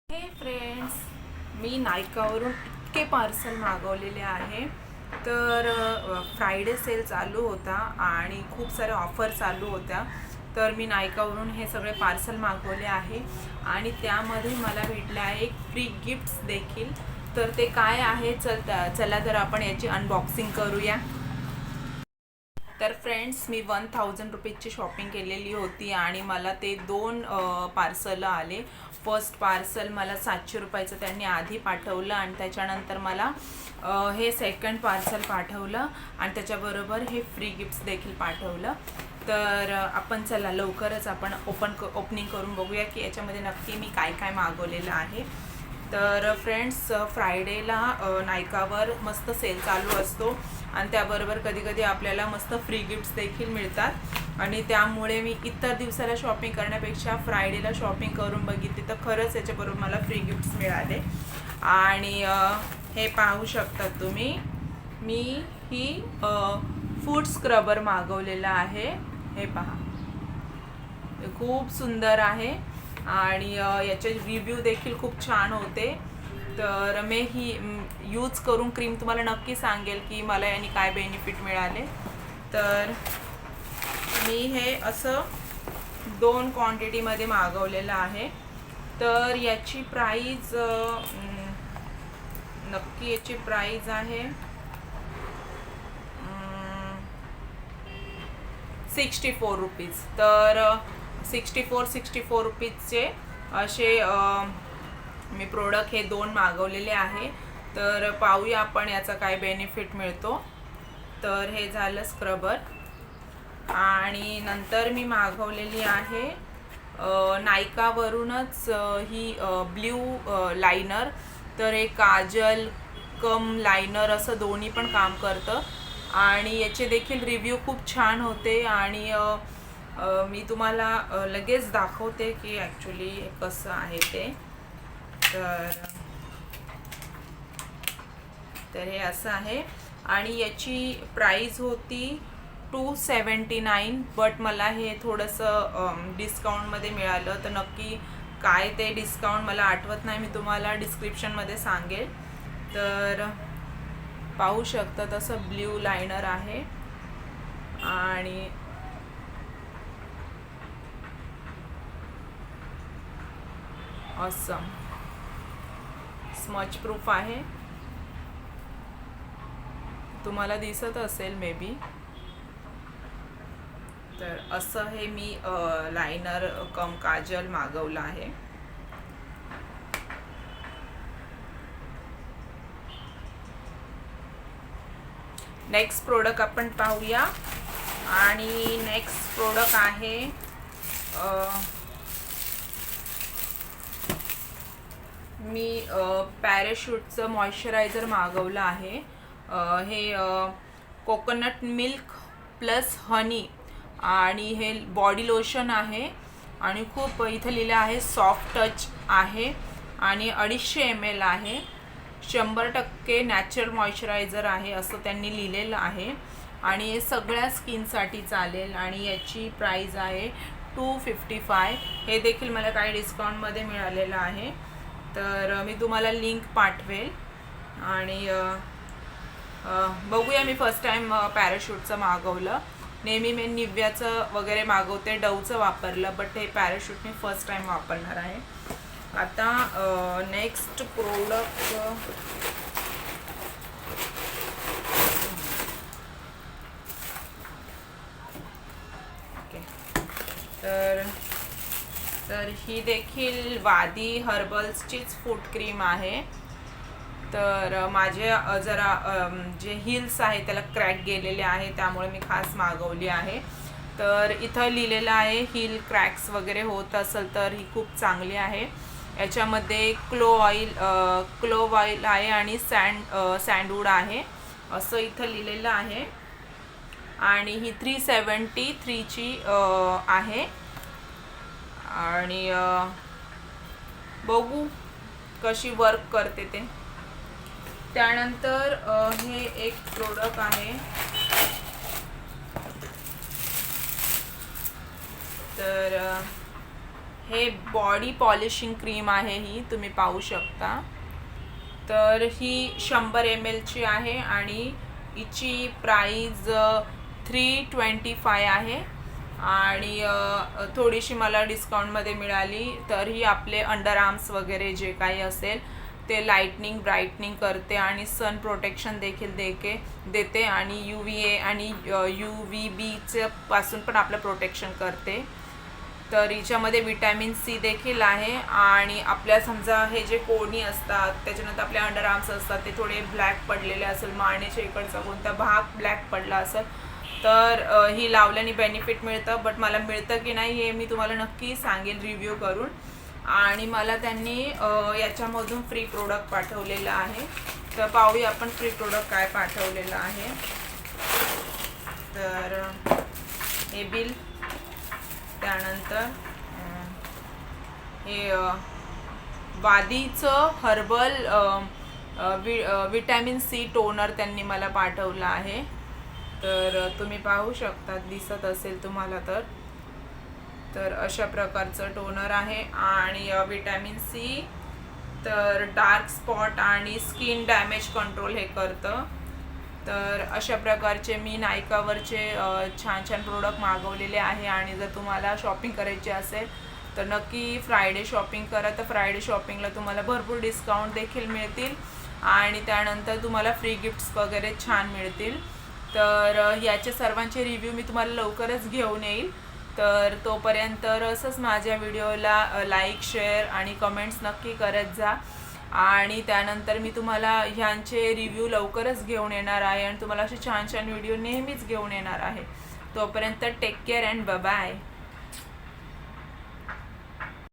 हे फ्रेंड्स, मी नायकावरून इतके पार्सल मागवलेले आहे. तर फ्रायडे सेल चालू होता आणि खूप साऱ्या ऑफर चालू होत्या. तर मी नायकावरून हे सगळे पार्सल मागवले आहे आणि त्यामध्ये मला भेटले आहे एक फ्री गिफ्ट्स देखील. तर ते काय आहे, चला तर आपण याची अनबॉक्सिंग करूया. तर फ्रेंड्स, मी 1000 रुपीजची शॉपिंग केलेली होती आणि मला ते दोन पार्सल आले. फर्स्ट पार्सल मला 700 रुपयाचं त्यांनी आधी पाठवलं आणि त्याच्यानंतर मला हे सेकंड पार्सल पाठवलं आणि त्याच्याबरोबर हे फ्री गिफ्ट्स देखील पाठवलं. तर आपण चला लवकरच आपण ओपनिंग करून बघूया की याच्यामध्ये नक्की मी काय काय मागवलेलं आहे. तर फ्रेंड्स, फ्रायडेला नायकावर मस्त सेल चालू असतो आणि त्याबरोबर कधी कधी आपल्याला मस्त फ्री गिफ्ट्स देखील मिळतात आणि त्यामुळे मी इतर दिवसाला शॉपिंग करण्यापेक्षा फ्रायडेला शॉपिंग करून बघितली तर खरंच याच्याबरोबर मला फ्री गिफ्ट्स मिळाले. आणि हे पाहू शकता तुम्ही, मी ही फूड स्क्रबर मागवलेलं आहे. हे पहा, हे खूप सुंदर आहे आणि याचे रिव्ह्यू देखील खूप छान होते. तर मी ही यूज करून क्रीम तुम्हाला नक्की सांगेल की मला याने काय बेनिफिट मिळाले. तर मी हे असं 2 क्वांटिटीमध्ये मागवलेलं आहे. तर याची प्राईज नक्की याची प्राईज आहे 64 रुपीज. तर 64 रुपीजचे असे मी प्रोडक्ट हे 2 मागवलेले आहे. तर पाहूया आपण याचा काय बेनिफिट मिळतो. तर हे झालं स्क्रबर आणि नंतर मी मागवलेली आहे नायकावरूनच ही ब्ल्यू लायनर. तर हे काजल कम लायनर असं दोन्ही पण काम करतं आणि याचे देखील रिव्ह्यू खूप छान होते आणि मी तुम्हाला लगेच दाखवते की ॲक्च्युली कसं आहे ते. तर हे असं आहे आणि याची प्राईज होती 279, बट मला हे थोडंसं डिस्काउंटमध्ये मिळालं. तर नक्की काय ते डिस्काउंट मला आठवत नाही, मी तुम्हाला डिस्क्रिप्शनमध्ये सांगेल. तर पाहू शकता तसं ब्ल्यू लायनर आहे आणि ऑसम स्मच प्रूफ आहे, तुम्हाला दिसत असेल मे बी. तर असं हे मी लायनर कम काजल मागवलं आहे. नेक्स्ट प्रोडक्ट आपण पाहूया आणि नेक्स्ट प्रोडक्ट आहे मी पॅराशूटचं मॉइश्चरायझर मागवलं आहे. हे कोकोनट मिल्क प्लस हनी आणि हे बॉडी लोशन आहे आणि खूप इथं लिहिलं आहे सॉफ्ट टच आहे आणि 250 ml आहे. 100% नॅचरल मॉइश्चरायझर आहे असं त्यांनी लिहिलेलं आहे आणि हे सगळ्या स्किनसाठी चालेल आणि याची प्राईज आहे 255. हे देखील मला काही डिस्काउंटमध्ये मिळालेलं आहे. तर मी तुम्हाला लिंक पाठवेल आणि बघूया. मी फर्स्ट टाईम पॅराशूटचं मागवलं. नेहमी मी निव्याचं वगैरे मागवते, डवचं वापरलं, बट हे पॅराशूट मी फर्स्ट टाईम वापरणार आहे. आता नेक्स्ट प्रोडक्ट ओके. तर ही देखील वादी हर्बल्सचीच फूट क्रीम आहे. तर माझे जरा जे हिल्स आहे त्याला क्रॅक गेलेले आहे, त्यामुळे मी खास मागवली आहे. तर इथं लिहिलेलं आहे हिल क्रॅक्स वगैरे होत असेल तर ही खूप चांगली आहे. याच्यामध्ये क्लोव ऑइल आहे आणि सँडवूड आहे असं इथं लिहिलेलं आहे आणि ही 373ची आहे आणि बघू कशी वर्क करते ते. त्यानंतर हे एक प्रोडक्ट आहे. तर हे बॉडी पॉलिशिंग क्रीम आहे, ही तुम्ही पाहू शकता. तर ही 100 ml ची आहे आणि हिची प्राईज 325 आहे आणि थोडीशी मला डिस्काउंटमध्ये मिळाली. तर ही आपले अंडर आर्म्स वगैरे जे काही असेल ते लाईटनिंग ब्राईटनिंग करते आणि सन प्रोटेक्शन देखील देते आणि UVA आणि UVB पासून पण आपलं प्रोटेक्शन करते. तर हिच्यामध्ये विटॅमिन C देखील आहे आणि आपल्या समजा हे जे कोणी असतात त्याच्यानंतर आपले अंडर आर्म्स असतात ते थोडे ब्लॅक पडलेले असेल, मानेच्या इकडचा कोणता भाग ब्लॅक पडला असेल तर ही लावल्याने बेनिफिट मिळतं. बट मला मिळतं की नाही हे मी तुम्हाला नक्की सांगेल रिव्ह्यू करून. आणि मला त्यांनी याच्यामधून फ्री प्रोडक्ट पाठवलेलं आहे. तर पाहूया आपण फ्री प्रोडक्ट काय पाठवलेलं आहे. तर हे बिल, त्यानंतर हे वादीचं हर्बल विटॅमिन C टोनर त्यांनी मला पाठवलं आहे. तर तुम्ही पाहू शकता, दिसत असेल तुम्हाला तर अशा प्रकारचं टोनर आहे आणि विटॅमिन C तर डार्क स्पॉट आणि स्किन डॅमेज कंट्रोल हे करतं. तर अशा प्रकारचे मी नायकावरचे छान छान प्रोडक्ट मागवलेले आहे आणि जर तुम्हाला शॉपिंग करायची असेल तर नक्की फ्रायडे शॉपिंग करा. तर फ्रायडे शॉपिंगला तुम्हाला भरपूर डिस्काउंट देखील मिळतील आणि त्यानंतर तुम्हाला फ्री गिफ्ट्स वगैरे छान मिळतील. तर याचे सर्वांचे रिव्ह्यू मी तुम्हाला लवकरच घेऊन येईल. तर तोपर्यंत असंच माझ्या व्हिडिओला लाईक शेअर आणि कमेंट्स नक्की करत जा आणि त्यानंतर मी तुम्हाला ह्यांचे रिव्ह्यू लवकरच घेऊन येणार आहे आणि तुम्हाला असे छान छान व्हिडिओ नेहमीच घेऊन येणार आहे. तोपर्यंत take care and bye bye.